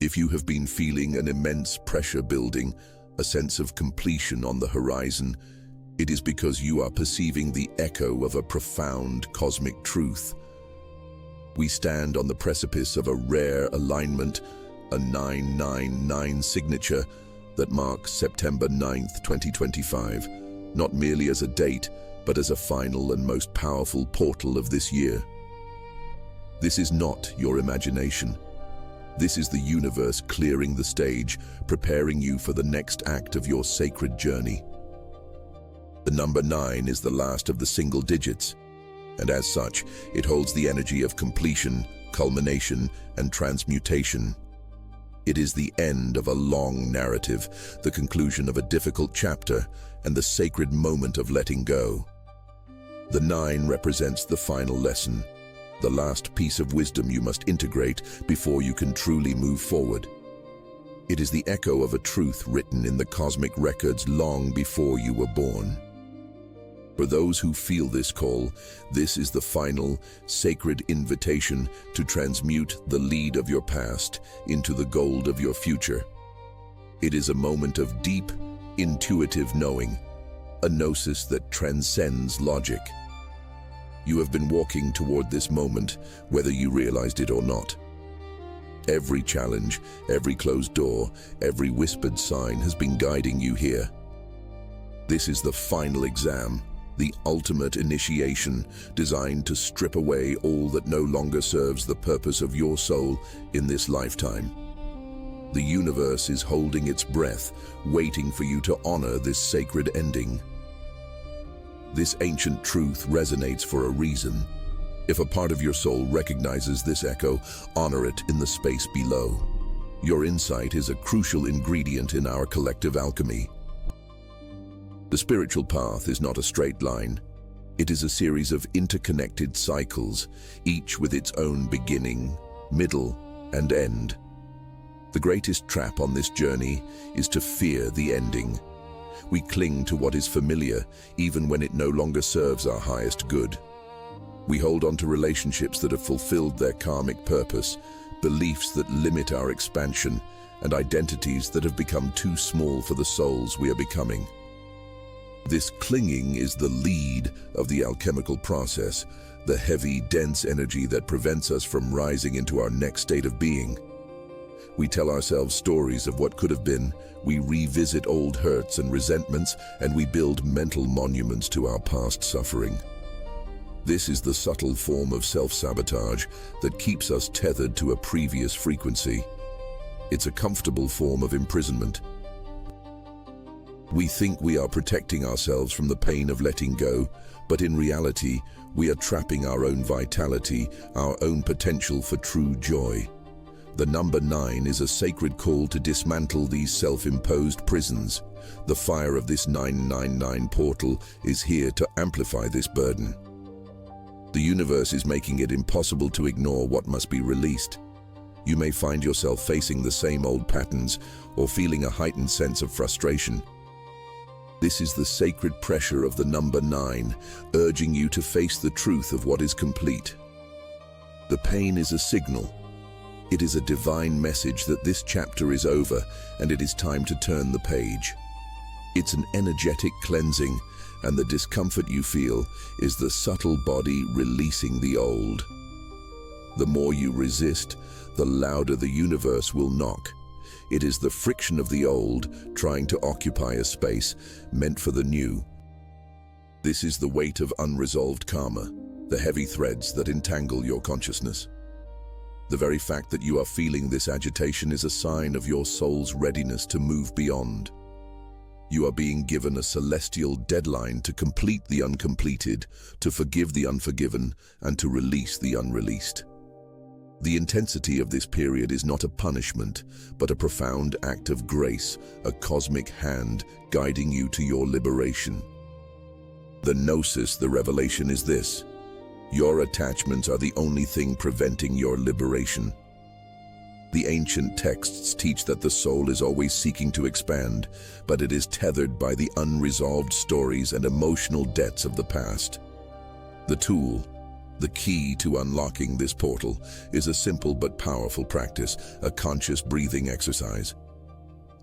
If you have been feeling an immense pressure building, a sense of completion on the horizon, it is because you are perceiving the echo of a profound cosmic truth. We stand on the precipice of a rare alignment, a 999 signature that marks September 9th, 2025, not merely as a date, but as a final and most powerful portal of this year. This is not your imagination. This is the universe clearing the stage, preparing you for the next act of your sacred journey. The number 9 is the last of the single digits, and as such, it holds the energy of completion, culmination, and transmutation. It is the end of a long narrative, the conclusion of a difficult chapter, and the sacred moment of letting go. The 9 represents the final lesson, the last piece of wisdom you must integrate before you can truly move forward. It is the echo of a truth written in the cosmic records long before you were born. For those who feel this call, this is the final, sacred invitation to transmute the lead of your past into the gold of your future. It is a moment of deep, intuitive knowing, a gnosis that transcends logic. You have been walking toward this moment, whether you realized it or not. Every challenge, every closed door, every whispered sign has been guiding you here. This is the final exam, the ultimate initiation, designed to strip away all that no longer serves the purpose of your soul in this lifetime. The universe is holding its breath, waiting for you to honor this sacred ending. This ancient truth resonates for a reason. If a part of your soul recognizes this echo, honor it in the space below. Your insight is a crucial ingredient in our collective alchemy. The spiritual path is not a straight line. It is a series of interconnected cycles, each with its own beginning, middle, and end. The greatest trap on this journey is to fear the ending. We cling to what is familiar, even when it no longer serves our highest good. We hold on to relationships that have fulfilled their karmic purpose, beliefs that limit our expansion, and identities that have become too small for the souls we are becoming. This clinging is the lead of the alchemical process, the heavy, dense energy that prevents us from rising into our next state of being. We tell ourselves stories of what could have been, we revisit old hurts and resentments, and we build mental monuments to our past suffering. This is the subtle form of self-sabotage that keeps us tethered to a previous frequency. It's a comfortable form of imprisonment. We think we are protecting ourselves from the pain of letting go, but in reality, we are trapping our own vitality, our own potential for true joy. The number 9 is a sacred call to dismantle these self-imposed prisons. The fire of this 999 portal is here to amplify this burden. The universe is making it impossible to ignore what must be released. You may find yourself facing the same old patterns or feeling a heightened sense of frustration. This is the sacred pressure of the number 9, urging you to face the truth of what is complete. The pain is a signal. It is a divine message that this chapter is over and it is time to turn the page. It's an energetic cleansing, and the discomfort you feel is the subtle body releasing the old. The more you resist, the louder the universe will knock. It is the friction of the old trying to occupy a space meant for the new. This is the weight of unresolved karma, the heavy threads that entangle your consciousness. The very fact that you are feeling this agitation is a sign of your soul's readiness to move beyond. You are being given a celestial deadline to complete the uncompleted, to forgive the unforgiven, and to release the unreleased. The intensity of this period is not a punishment, but a profound act of grace, a cosmic hand guiding you to your liberation. The gnosis, the revelation, is this: your attachments are the only thing preventing your liberation. The ancient texts teach that the soul is always seeking to expand, but it is tethered by the unresolved stories and emotional debts of the past. The tool, The key to unlocking this portal is a simple but powerful practice, a conscious breathing exercise.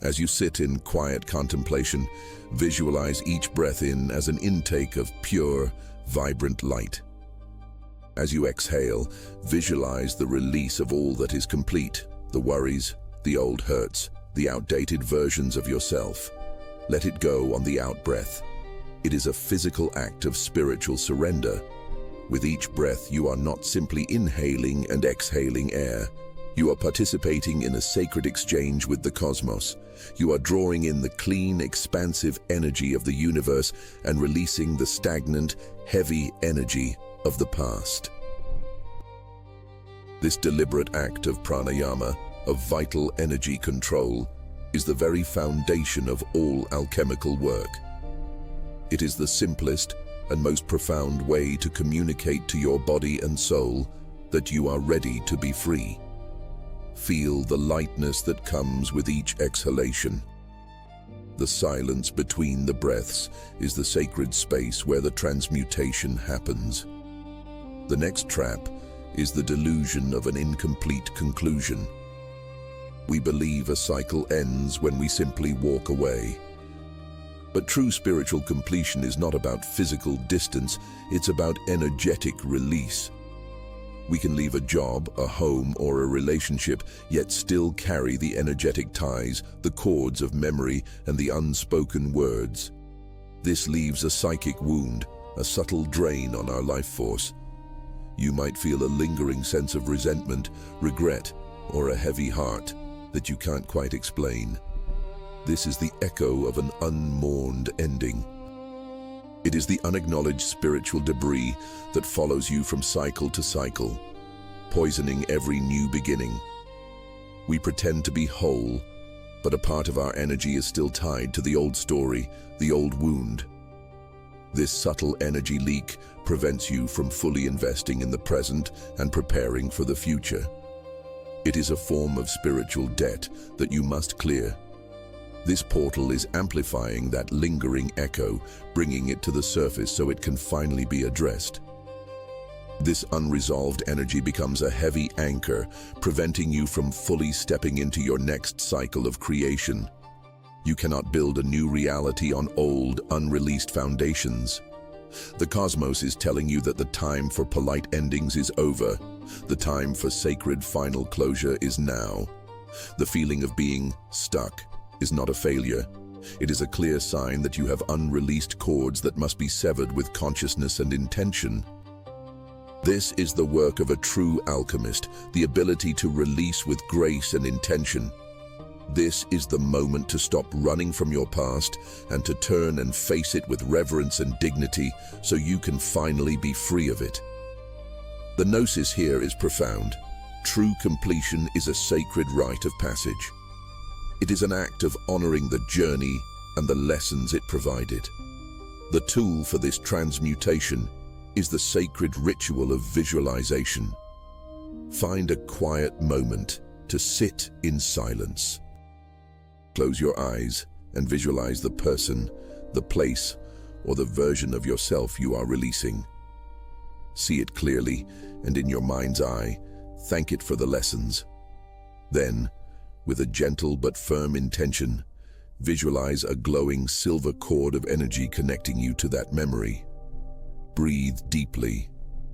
As you sit in quiet contemplation, visualize each breath in as an intake of pure, vibrant light. As you exhale, visualize the release of all that is complete, the worries, the old hurts, the outdated versions of yourself. Let it go on the out-breath. It is a physical act of spiritual surrender. With each breath, you are not simply inhaling and exhaling air. You are participating in a sacred exchange with the cosmos. You are drawing in the clean, expansive energy of the universe and releasing the stagnant, heavy energy of the past. This deliberate act of pranayama, of vital energy control, is the very foundation of all alchemical work. It is the simplest and most profound way to communicate to your body and soul that you are ready to be free. Feel the lightness that comes with each exhalation. The silence between the breaths is the sacred space where the transmutation happens. The next trap is the delusion of an incomplete conclusion. We believe a cycle ends when we simply walk away. But true spiritual completion is not about physical distance, it's about energetic release. We can leave a job, a home, or a relationship, yet still carry the energetic ties, the cords of memory, and the unspoken words. This leaves a psychic wound, a subtle drain on our life force. You might feel a lingering sense of resentment, regret, or a heavy heart that you can't quite explain. This is the echo of an unmourned ending. It is the unacknowledged spiritual debris that follows you from cycle to cycle, poisoning every new beginning. We pretend to be whole, but a part of our energy is still tied to the old story, the old wound. This subtle energy leak prevents you from fully investing in the present and preparing for the future. It is a form of spiritual debt that you must clear. This portal is amplifying that lingering echo, bringing it to the surface so it can finally be addressed. This unresolved energy becomes a heavy anchor, preventing you from fully stepping into your next cycle of creation. You cannot build a new reality on old, unreleased foundations. The cosmos is telling you that the time for polite endings is over. The time for sacred final closure is now. The feeling of being stuck is not a failure. It is a clear sign that you have unreleased cords that must be severed with consciousness and intention. This is the work of a true alchemist, the ability to release with grace and intention. This is the moment to stop running from your past and to turn and face it with reverence and dignity so you can finally be free of it. The gnosis here is profound. True completion is a sacred rite of passage. It is an act of honoring the journey and the lessons it provided. The tool for this transmutation is the sacred ritual of visualization. Find a quiet moment to sit in silence. Close your eyes and visualize the person, the place, or the version of yourself you are releasing. See it clearly, and in your mind's eye, thank it for the lessons. Then, with a gentle but firm intention, visualize a glowing silver cord of energy connecting you to that memory. Breathe deeply,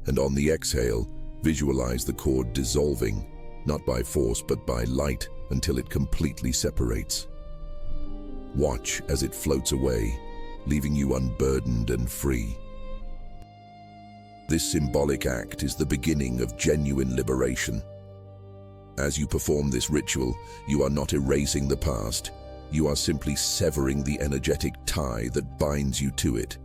and on the exhale, visualize the cord dissolving, not by force but by light, until it completely separates. Watch as it floats away, leaving you unburdened and free. This symbolic act is the beginning of genuine liberation. As you perform this ritual, you are not erasing the past. You are simply severing the energetic tie that binds you to it.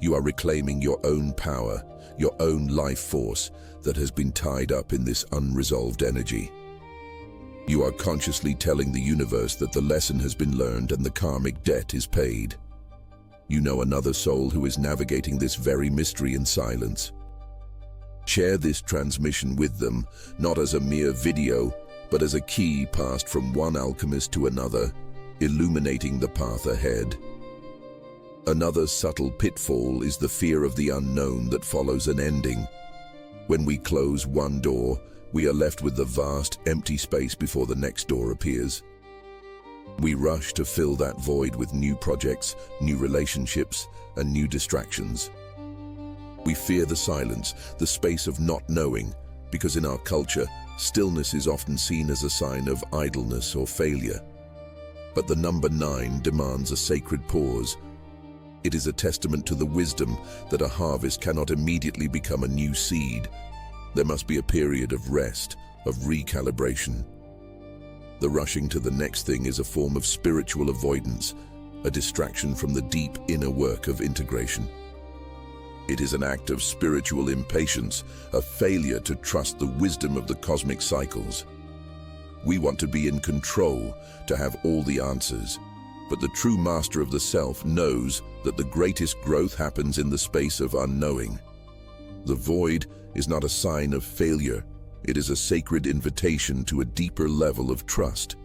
You are reclaiming your own power, your own life force that has been tied up in this unresolved energy. You are consciously telling the universe that the lesson has been learned and the karmic debt is paid. You know another soul who is navigating this very mystery in silence. Share this transmission with them, not as a mere video, but as a key passed from one alchemist to another, illuminating the path ahead. Another subtle pitfall is the fear of the unknown that follows an ending. When we close one door, we are left with the vast, empty space before the next door appears. We rush to fill that void with new projects, new relationships, and new distractions. We fear the silence, the space of not knowing, because in our culture, stillness is often seen as a sign of idleness or failure. But the number 9 demands a sacred pause. It is a testament to the wisdom that a harvest cannot immediately become a new seed. There must be a period of rest, of recalibration. The rushing to the next thing is a form of spiritual avoidance, a distraction from the deep inner work of integration. It is an act of spiritual impatience, a failure to trust the wisdom of the cosmic cycles. We want to be in control, to have all the answers, but the true master of the self knows that the greatest growth happens in the space of unknowing. The void is not a sign of failure. It is a sacred invitation to a deeper level of trust.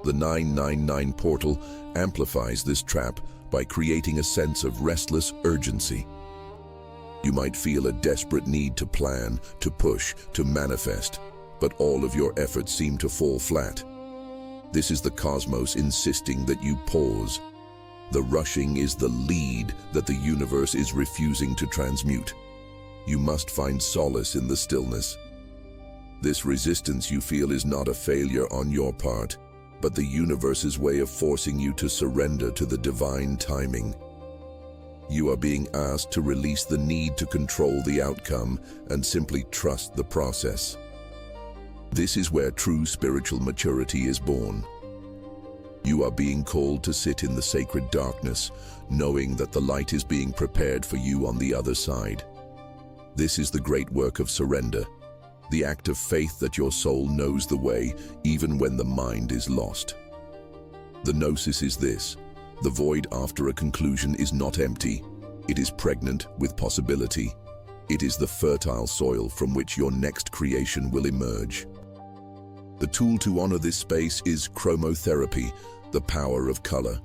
The 999 portal amplifies this trap by creating a sense of restless urgency. You might feel a desperate need to plan, to push, to manifest, but all of your efforts seem to fall flat. This is the cosmos insisting that you pause. The rushing is the lead that the universe is refusing to transmute. You must find solace in the stillness. This resistance you feel is not a failure on your part, but the universe's way of forcing you to surrender to the divine timing. You are being asked to release the need to control the outcome and simply trust the process. This is where true spiritual maturity is born. You are being called to sit in the sacred darkness, knowing that the light is being prepared for you on the other side. This is the great work of surrender, the act of faith that your soul knows the way, even when the mind is lost. The gnosis is this: the void after a conclusion is not empty, it is pregnant with possibility. It is the fertile soil from which your next creation will emerge. The tool to honor this space is chromotherapy, the power of color.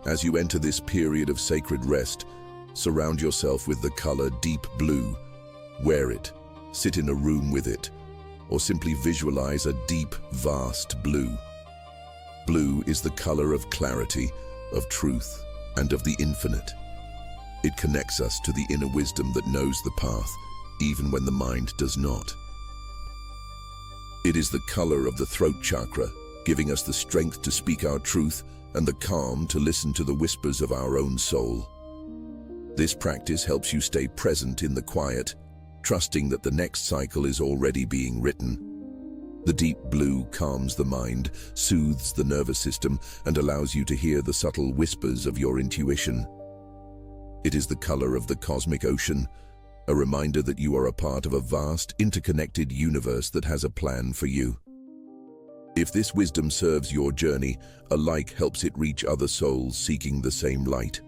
As you enter this period of sacred rest, surround yourself with the color deep blue. Wear it. Sit in a room with it, or simply visualize a deep, vast blue. Blue is the color of clarity, of truth, and of the infinite. It connects us to the inner wisdom that knows the path, even when the mind does not. It is the color of the throat chakra, giving us the strength to speak our truth and the calm to listen to the whispers of our own soul. This practice helps you stay present in the quiet, trusting that the next cycle is already being written. The deep blue calms the mind, soothes the nervous system, and allows you to hear the subtle whispers of your intuition. It is the color of the cosmic ocean, a reminder that you are a part of a vast, interconnected universe that has a plan for you. If this wisdom serves your journey, a like helps it reach other souls seeking the same light.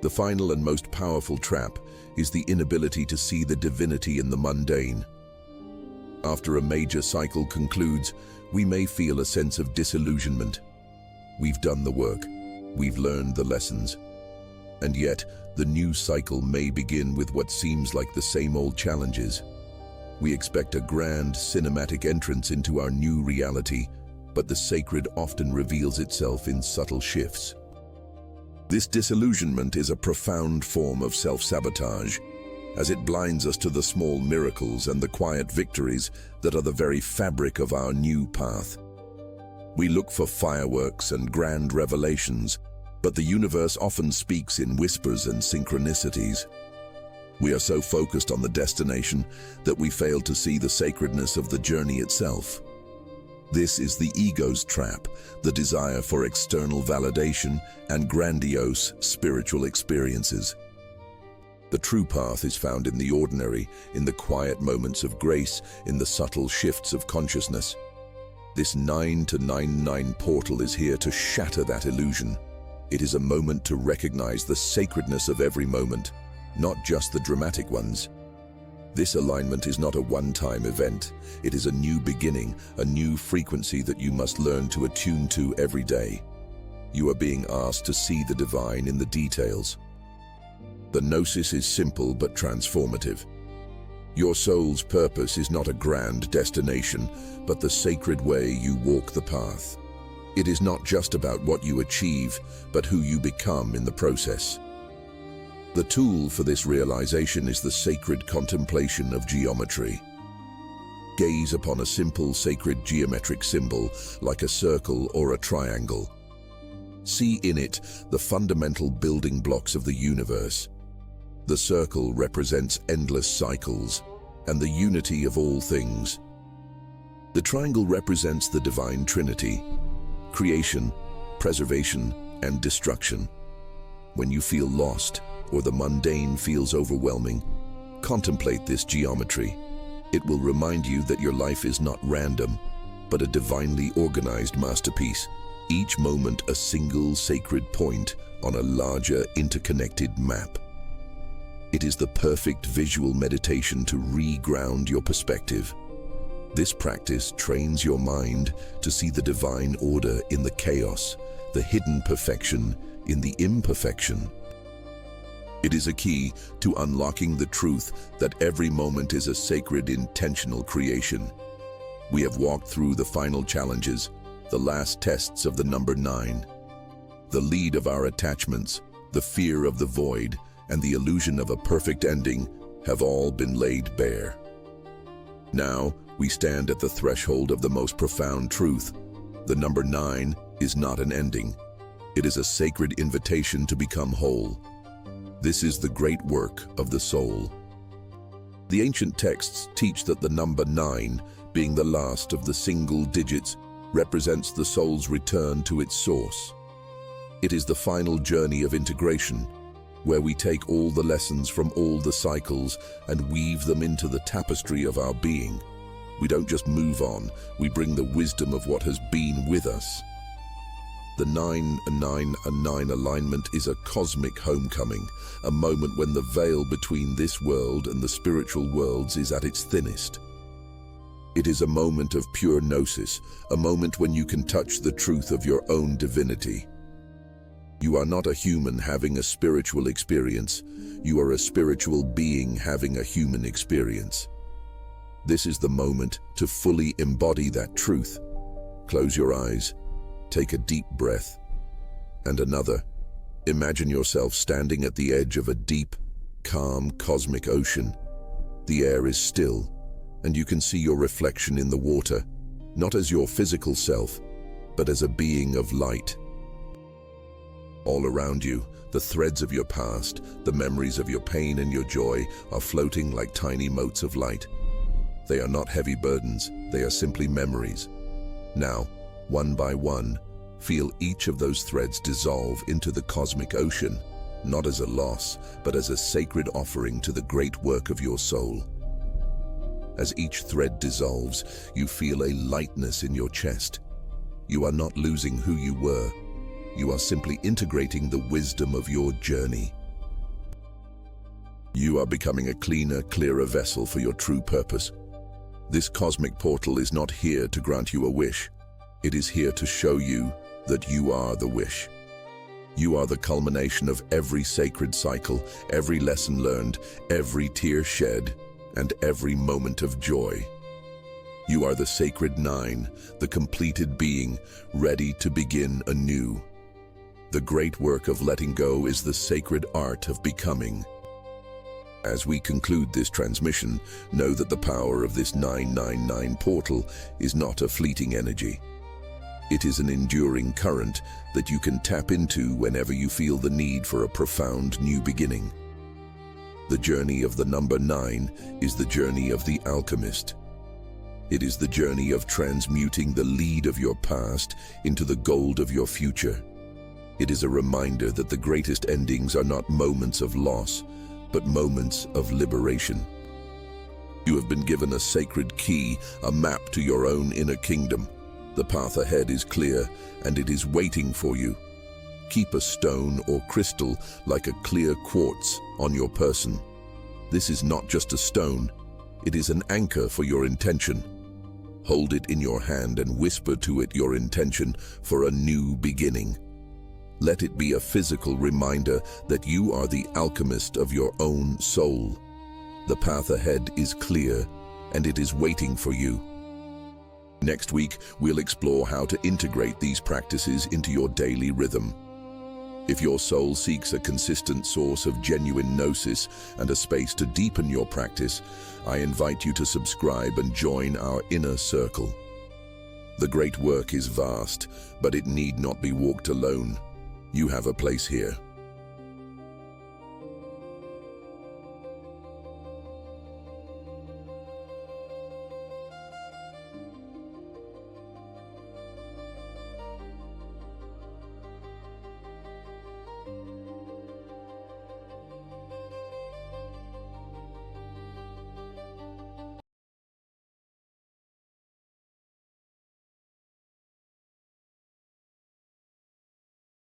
The final and most powerful trap is the inability to see the divinity in the mundane. After a major cycle concludes, we may feel a sense of disillusionment. We've done the work, we've learned the lessons, and yet the new cycle may begin with what seems like the same old challenges. We expect a grand cinematic entrance into our new reality, but the sacred often reveals itself in subtle shifts. This disillusionment is a profound form of self-sabotage, as it blinds us to the small miracles and the quiet victories that are the very fabric of our new path. We look for fireworks and grand revelations, but the universe often speaks in whispers and synchronicities. We are so focused on the destination that we fail to see the sacredness of the journey itself. This is the ego's trap, the desire for external validation and grandiose spiritual experiences. The true path is found in the ordinary, in the quiet moments of grace, in the subtle shifts of consciousness. This 9-9-9 portal is here to shatter that illusion. It is a moment to recognize the sacredness of every moment, not just the dramatic ones. This alignment is not a one-time event. It is a new beginning, a new frequency that you must learn to attune to every day. You are being asked to see the divine in the details. The gnosis is simple but transformative. Your soul's purpose is not a grand destination, but the sacred way you walk the path. It is not just about what you achieve, but who you become in the process. The tool for this realization is the sacred contemplation of geometry. Gaze upon a simple sacred geometric symbol, like a circle or a triangle. See in it the fundamental building blocks of the universe. The circle represents endless cycles and the unity of all things. The triangle represents the divine trinity: creation, preservation, and destruction. When you feel lost or the mundane feels overwhelming, contemplate this geometry. It will remind you that your life is not random, but a divinely organized masterpiece, each moment a single sacred point on a larger interconnected map. It is the perfect visual meditation to re-ground your perspective. This practice trains your mind to see the divine order in the chaos, the hidden perfection in the imperfection. It is a key to unlocking the truth that every moment is a sacred, intentional creation. We have walked through the final challenges, the last tests of the number 9. The lead of our attachments, the fear of the void, and the illusion of a perfect ending have all been laid bare. Now, we stand at the threshold of the most profound truth. The number 9 is not an ending. It is a sacred invitation to become whole. This is the great work of the soul. The ancient texts teach that the number 9, being the last of the single digits, represents the soul's return to its source. It is the final journey of integration, where we take all the lessons from all the cycles and weave them into the tapestry of our being. We don't just move on, we bring the wisdom of what has been with us. The 9-9-9 alignment is a cosmic homecoming, a moment when the veil between this world and the spiritual worlds is at its thinnest. It is a moment of pure gnosis, a moment when you can touch the truth of your own divinity. You are not a human having a spiritual experience. You are a spiritual being having a human experience. This is the moment to fully embody that truth. Close your eyes. Take a deep breath. And another. Imagine yourself standing at the edge of a deep, calm cosmic ocean. The air is still, and you can see your reflection in the water, not as your physical self, but as a being of light. All around you, the threads of your past, the memories of your pain and your joy are floating like tiny motes of light. They are not heavy burdens, they are simply memories. Now, one by one, feel each of those threads dissolve into the cosmic ocean, not as a loss, but as a sacred offering to the great work of your soul. As each thread dissolves, you feel a lightness in your chest. You are not losing who you were. You are simply integrating the wisdom of your journey. You are becoming a cleaner, clearer vessel for your true purpose. This cosmic portal is not here to grant you a wish. It is here to show you that you are the wish. You are the culmination of every sacred cycle, every lesson learned, every tear shed, and every moment of joy. You are the sacred 9, the completed being, ready to begin anew. The great work of letting go is the sacred art of becoming. As we conclude this transmission, know that the power of this 999 portal is not a fleeting energy. It is an enduring current that you can tap into whenever you feel the need for a profound new beginning. The journey of the number 9 is the journey of the alchemist. It is the journey of transmuting the lead of your past into the gold of your future. It is a reminder that the greatest endings are not moments of loss, but moments of liberation. You have been given a sacred key, a map to your own inner kingdom. The path ahead is clear, and it is waiting for you. Keep a stone or crystal like a clear quartz on your person. This is not just a stone, it is an anchor for your intention. Hold it in your hand and whisper to it your intention for a new beginning. Let it be a physical reminder that you are the alchemist of your own soul. The path ahead is clear, and it is waiting for you. Next week, we'll explore how to integrate these practices into your daily rhythm. If your soul seeks a consistent source of genuine gnosis and a space to deepen your practice, I invite you to subscribe and join our inner circle. The great work is vast, but it need not be walked alone. You have a place here.